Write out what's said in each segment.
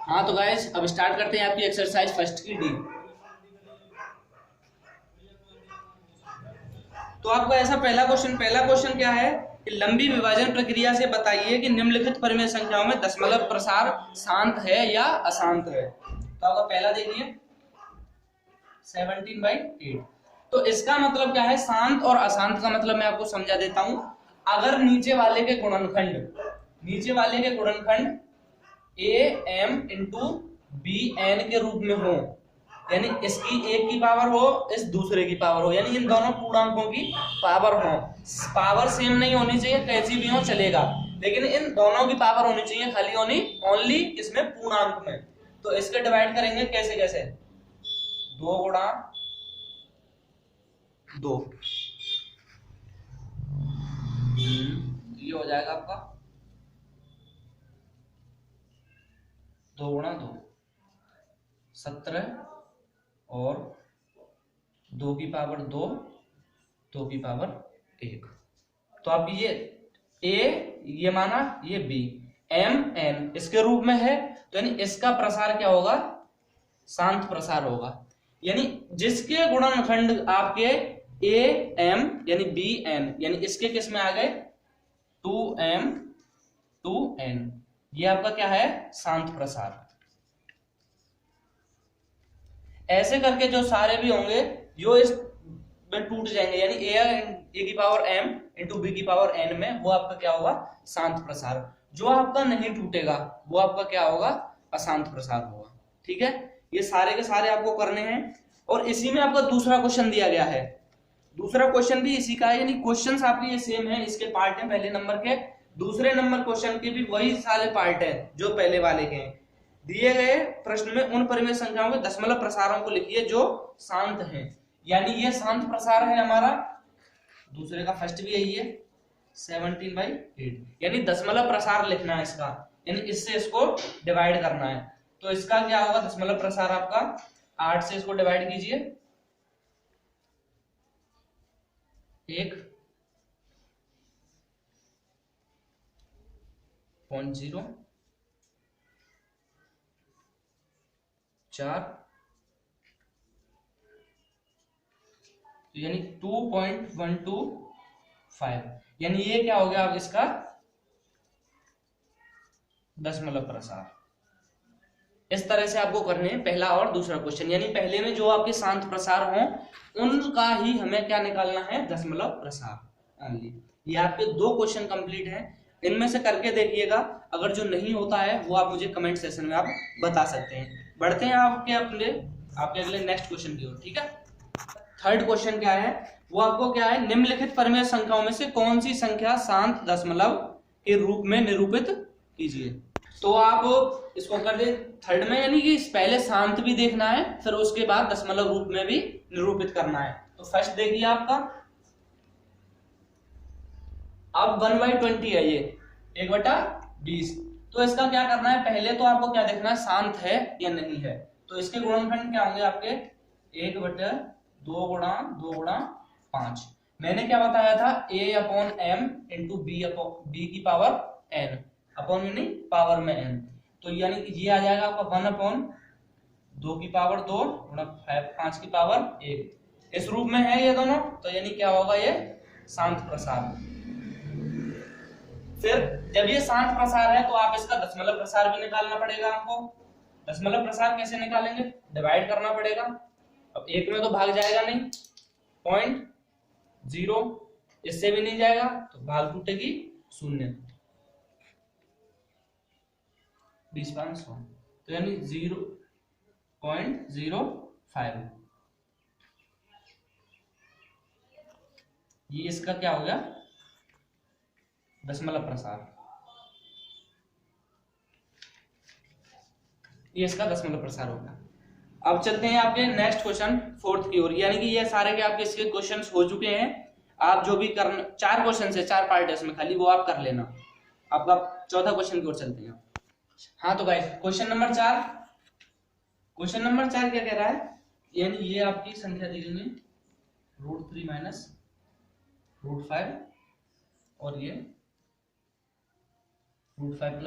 हाँ तो गाइस अब स्टार्ट करते हैं आपकी एक्सरसाइज फर्स्ट की डी। तो आपको ऐसा पहला क्वेश्चन क्या है कि लंबी विभाजन प्रक्रिया से बताइए कि निम्नलिखित परिमेय संख्याओं में दशमलव प्रसार शांत है या अशांत है। तो आपका पहला देखिए 17/8। तो इसका मतलब क्या है, शांत और अशांत का मतलब मैं आपको समझा देता हूं। अगर नीचे वाले के गुणनखंड A M into B N के रूप में हो, यानी इसकी एक की पावर हो, इस दूसरे की पावर हो, यानी इन दोनों पूर्णांकों की पावर हो। पावर सेम नहीं होनी चाहिए, कैसी भी हो चलेगा, लेकिन इन दोनों की पावर होनी चाहिए खाली ओनली इसमें पूर्णांक में। तो इसके डिवाइड करेंगे कैसे कैसे, 2 गुणा 2, ये हो जाएगा आपका 2 गुणा 2 17 और 2 की पावर 2, 2 की पावर 1। तो अब ये ये माना, ये बी, एम एन इसके रूप में है, तो यानी इसका प्रसार क्या होगा, शांत प्रसार होगा। यानी जिसके गुणनखंड आपके ए एम यानी बी एन, यानी इसके किस में आ गए 2m 2n, ये आपका क्या है, शांत प्रसार। ऐसे करके जो सारे भी होंगे जो इस में टूट जाएंगे, यानी ए की पावर m इंटू बी की पावर n में, वो आपका क्या होगा, शांत प्रसार। जो आपका नहीं टूटेगा वो आपका क्या होगा, अशांत प्रसार होगा। ठीक है, ये सारे के सारे आपको करने हैं। और इसी में आपका दूसरा क्वेश्चन दिया गया है, दूसरा क्वेश्चन भी इसी का है, यानी क्वेश्चंस आपके ये सेम है, इसके पार्ट हैं पहले नंबर के, दूसरे नंबर क्वेश्चन के भी वही सारे पार्ट हैं जो पहले वाले के हैं। दिए गए प्रश्न में उन परिमेय संख्याओं के दशमलव प्रसारों को लिखिए जो शांत हैं, यानी ये शांत प्रसार है हमारा, दूसरे का फर्स्ट भी यही है 17/8, यानी दशमलव प्रसार लिखना है इसका, यानी इससे इसको डिवाइड करना है। तो इसका क्या होगा, दशमलव प्रसार आपका 8 से इसको डिवाइड कीजिए, 1.0 4, यानी 2.125, यानी ये क्या हो गया अब इसका दशमलव प्रसार। इस तरह से आपको करने हैं पहला और दूसरा क्वेश्चन, यानी पहले में जो आपके शांत प्रसार हों उनका ही हमें क्या निकालना है, दशमलव प्रसार। ये आपके 2 क्वेश्चन कंप्लीट हैं, इनमें से करके देखिएगा। अगर जो नहीं होता है वो आप मुझे कमेंट सेक्शन में आप बता सकते हैं। बढ़ते हैं आपके अगले नेक्स्ट क्वेश्चन की ओर। ठीक है, थर्ड क्वेश्चन क्या है, वो आपको क्या है, निम्नलिखित परिमेय संख्याओं में से कौन सी संख्या शांत दशमलव के रूप में निरूपित कीजिए। तो आप इसको कर दे थर्ड में, यानी कि पहले शांत भी देखना है, फिर उसके बाद दशमलव रूप में भी निरूपित करना है। तो फर्स्ट देखिए आपका, अब 1/20 है, ये 1/20। तो इसका क्या करना है, पहले तो आपको क्या देखना है, शांत है या नहीं है। तो इसके गुणनखंड क्या होंगे आपके, 1/2 गुणा 2 गुणा 5। मैंने क्या बताया था, a/m इंटू बी की पावर n, अपॉन में नहीं पावर में n। तो यानी कि ये आ जाएगा आपका 1/2 की पावर 2 गुणा 5 की पावर 1। इस रूप में है ये दोनों, तो यानी क्या होगा, ये शांत प्रसार। फिर जब ये शांत प्रसार है तो आप इसका दशमलव प्रसार भी निकालना पड़ेगा आपको। दशमलव प्रसार कैसे निकालेंगे, डिवाइड करना पड़ेगा। अब 1 में तो भाग जाएगा नहीं, 0.0 इससे भी नहीं जाएगा, तो भाग टूटेगी 0, 20/500, तो यानी 0.05। ये इसका क्या हो गया, दशमलव प्रसार, ये इसका दशमलव प्रसार होगा। अब चलते हैं आपके नेक्स्ट क्वेश्चन फोर्थ की ओर, यानी कि ये सारे के आपके इसके क्वेश्चंस हो चुके हैं। आप जो भी करना, 4 क्वेश्चन है, 4 पार्ट है इसमें खाली, वो आप कर लेना। आपका चौथा क्वेश्चन की ओर चलते हैं। हाँ तो गाइस क्वेश्चन नंबर 4 क्या कह रहा है, यानी ये आपकी संख्या दी गई है √3 - √5 और ये √5 +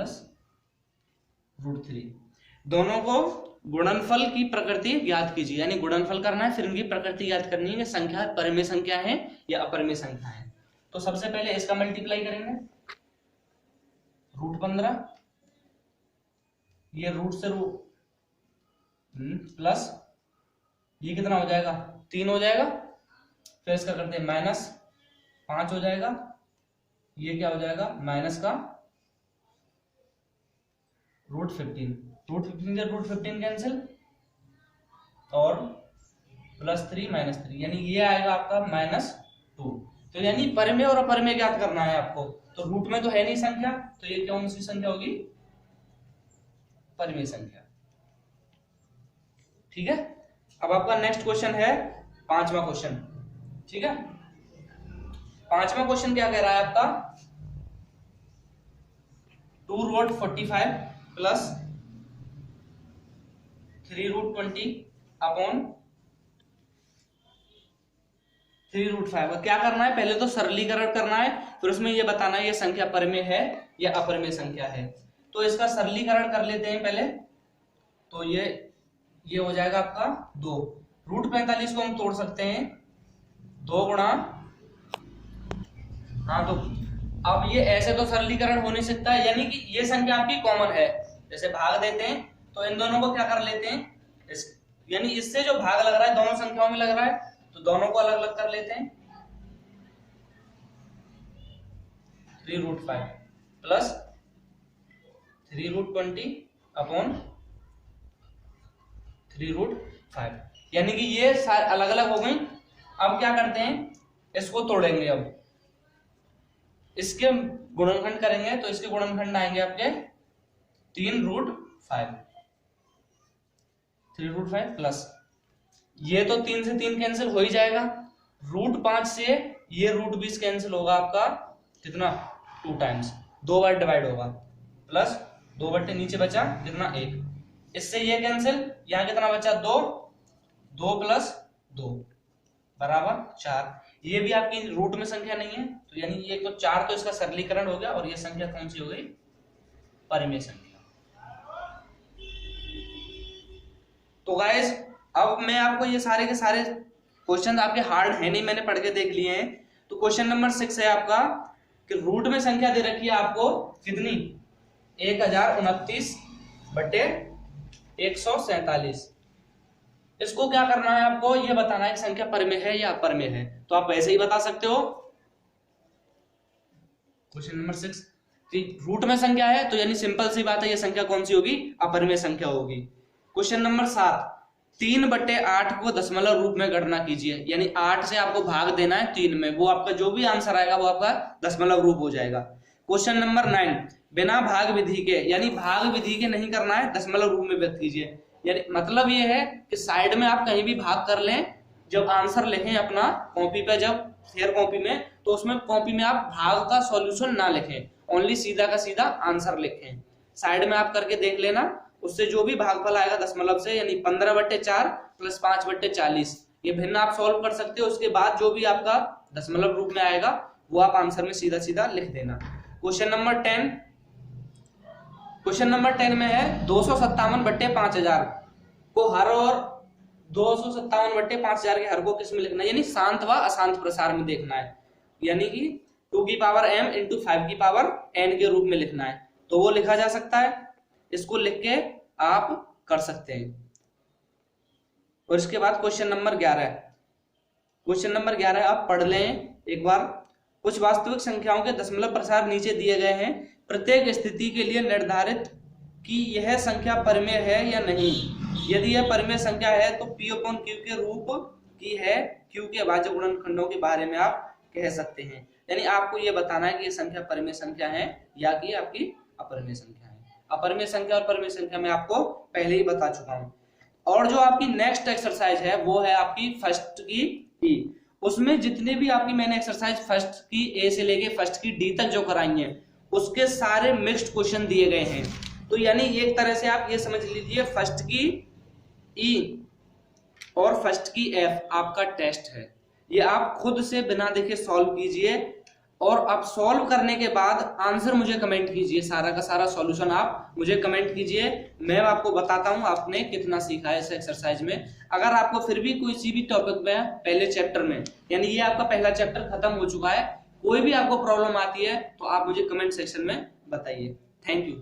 √3। दोनों को गुणनफल की प्रकृति ज्ञात कीजिए, यानी गुणनफल करना है, फिर इनकी प्रकृति ज्ञात करनी है कि संख्या परिमेय संख्या है या अपरिमेय संख्या है। तो सबसे पहले इसका मल्टीप्लाई करेंगे, √15, ये रूट से रूट प्लस ये कितना हो जाएगा 3 हो जाएगा, फिर इसका करते हैं -5 हो जाएगा, ये क्या हो जाएगा माइनस का √15, √15 से √15 कैंसिल और +3 -3, यानी ये आएगा आपका -2। तो यानी परिमेय और अपरिमेय ज्ञात करना है आपको। तो रूट में तो है नहीं संख्या, तो ये कौन सी संख्या होगी, परिमेय संख्या। ठीक है, अब आपका नेक्स्ट क्वेश्चन है 5वां क्वेश्चन। ठीक है, 5वां क्वेश्चन क्या कह रहा है आपका, 2√45 प्लस 3√20 अपॉन 3√5। क्या करना है, पहले तो सरलीकरण करना है, फिर उसमें ये बताना है ये संख्या परिमेय है या अपरिमेय संख्या है। तो इसका सरलीकरण कर लेते हैं पहले। तो ये हो जाएगा आपका 2, √45 को हम तोड़ सकते हैं 2 गुणा, हाँ तो अब ये ऐसे तो सरलीकरण हो नहीं सकता है, यानी कि ये संख्या आपकी कॉमन है, जैसे भाग देते हैं तो इन दोनों को क्या कर लेते हैं, यानी इससे जो भाग लग रहा है दोनों संख्याओं में लग रहा है, तो दोनों को अलग अलग कर लेते हैं। 3√5 प्लस 3√20 अपॉन 3√5, यानी कि ये सारे अलग अलग हो गई। अब क्या करते हैं, इसको तोड़ेंगे, अब इसके गुणनखंड करेंगे, तो इसके गुणनखंड आएंगे आपके 3√5, 3√5 प्लस ये तो 3 से 3 कैंसिल हो ही जाएगा, √5 से ये √20 कैंसिल होगा आपका कितना 2 टाइम्स, 2 बार डिवाइड होगा, प्लस 2 बट्टे नीचे बचा कितना 1, इससे ये कैंसिल, यहाँ कितना बचा 2, 2 प्लस 2 बराबर 4। ये भी आपकी रूट में संख्या नहीं है, तो यानी ये तो 4, तो इसका सरलीकरण हो गया, और ये संख्या कौन सी हो गई, परिमेय संख्या। तो गाइस अब मैं आपको ये सारे के सारे क्वेश्चन आपके हार्ड है नहीं, मैंने पढ़ के देख लिए हैं। तो क्वेश्चन नंबर 6 है आपका कि रूट में संख्या दे रखी है आपको कितनी, 1029/147। इसको क्या करना है आपको, ये बताना है कि संख्या परिमेय है या अपरिमेय है। तो आप वैसे ही बता सकते हो। क्वेश्चन नंबर 6, रूट में संख्या है तो यानी सिंपल सी बात है, ये संख्या कौन सी होगी, अपरिमेय संख्या होगी। क्वेश्चन नंबर 7, 3/8 को दशमलव रूप में गणना कीजिए, यानी 8 से आपको भाग देना है 3 में, वो आपका जो भी आंसर आएगा वो आपका दशमलव रूप हो जाएगा। क्वेश्चन नंबर 9, बिना भाग विधि के, यानी भाग विधि के नहीं करना है, दशमलव रूप में व्यक्त कीजिए। यानी मतलब ये है कि साइड में आप कहीं भी भाग कर लें, जब आंसर लिखें अपना कॉपी पे, जब फेयर कॉपी में, तो उसमें कॉपी में आप भाग का सॉल्यूशन ना लिखें, ओनली सीधा का सीधा आंसर लिखें। साइड में आप करके देख लेना, उससे जो भी भागफल आएगा दशमलव से, यानी 15/4 प्लस 5/40, ये भिन्न आप सॉल्व कर सकते हो। उसके बाद जो भी आपका दशमलव रूप में आएगा वो आप आंसर में सीधा सीधा लिख देना। क्वेश्चन नंबर 10 में है 257/5000 को हर, और 257/5000 के हर को किस में लिखना है, यानी शांत व अशांत प्रसार में देखना है, यानी कि 2m × 5n के रूप में लिखना है। तो वो लिखा जा सकता है, इसको लिख के आप कर सकते हैं। और इसके बाद क्वेश्चन नंबर 11 आप पढ़ लें एक बार। कुछ वास्तविक संख्याओं के दशमलव प्रसार नीचे दिए गए हैं, प्रत्येक स्थिति के लिए निर्धारित कि यह संख्या परिमेय है या नहीं। यदि यह परिमेय संख्या है तो P/Q के रूप की है, Q के अभाज्य गुणनखंडों के बारे में आप कह सकते हैं। यानी आपको यह बताना है कि ये संख्या परिमेय संख्या है या कि आपकी अपरिमेय संख्या है। अपरिमेय संख्या और परिमेय संख्या मैं आपको पहले ही बता चुका हूं। और जो आपकी नेक्स्ट एक्सरसाइज है वो है आपकी फर्स्ट की E। उसमें जितने भी आपकी मैंने एक्सरसाइज फर्स्ट की A से लेके फर्स्ट की D तक जो कराई है, उसके सारे मिक्स्ड क्वेश्चन दिए गए हैं। तो यानी एक तरह से आप ये समझ लीजिए फर्स्ट की E और फर्स्ट की F आपका टेस्ट है। ये आप खुद से बिना देखे सॉल्व कीजिए और आप सॉल्व करने के बाद आंसर मुझे कमेंट कीजिए, सारा का सारा सॉल्यूशन आप मुझे कमेंट कीजिए। मैं आपको बताता हूं आपने कितना सीखा है इस एक्सरसाइज में। अगर आपको फिर भी किसी भी टॉपिक में पहले चैप्टर में, यानी ये आपका पहला चैप्टर खत्म हो चुका है, कोई भी आपको प्रॉब्लम आती है तो आप मुझे कमेंट सेक्शन में बताइए। Thank you.